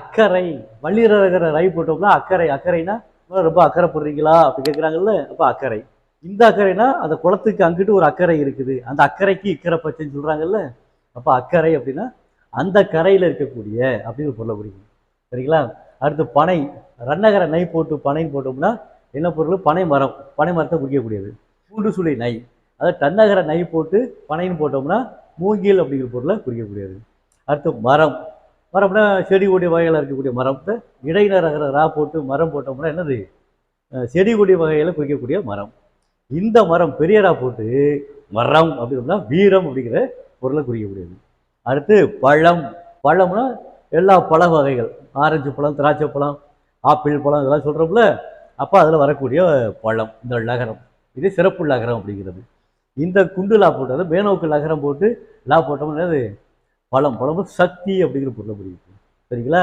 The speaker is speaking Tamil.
அக்கறை வள்ளிரகிற ரை போட்டோம்னா அக்கறை அக்கறைனா ரொம்ப அக்கறைப்படுறீங்களா அப்படி கேட்குறாங்கல்ல. அப்போ அக்கறை. இந்த அக்கறைனா அந்த குளத்துக்கு அங்கிட்டு ஒரு அக்கறை இருக்குது, அந்த அக்கறைக்கு இக்கரை பச்சைன்னு சொல்றாங்கல்ல. அப்போ அக்கறை அப்படின்னா அந்த கரையில் இருக்கக்கூடிய அப்படின்னு ஒரு பொருளை குறிக்கும். சரிங்களா? அடுத்து பனை ரன்னகர நை போட்டு பனைன்னு போட்டோம்னா என்ன பொருள்? பனை மரம். பனை மரத்தை குறிக்கக்கூடியது. மூன்று சுழி நை அதாவது தன்னகர நை போட்டு பனைன்னு போட்டோம்னா மூங்கில் அப்படிங்கிற பொருளை குறிக்கக்கூடியது. அடுத்து மரம். மரம்னா செடி கொடி வகையில் இருக்கக்கூடிய மரத்தை இடைநரகிற ரா போட்டு மரம் போட்டோம்னா என்னது? செடி கொடி வகைகளை குறிக்கக்கூடிய மரம். இந்த மரம் பெரியரா போட்டு மரம் அப்படின்னா வீரம் அப்படிங்கிற பொருளை குறிக்கக்கூடியது. அடுத்து பழம். பழம்னா எல்லா பழ வகைகள், ஆரஞ்சு பழம், திராட்சை பழம், ஆப்பிள் பழம் இதெல்லாம் சொல்கிறோம்ல. அப்போ அதில் வரக்கூடிய பழம் இந்த லகரம். இது சிறப்பு லகரம் அப்படிங்கிறது. இந்த குண்டு லா போட்டு அதாவது மேனோக்கு லகரம் போட்டு லா போட்டோம்னா பழம். பழம் சக்தி அப்படிங்கிற பொருளை புரியுது. சரிங்களா?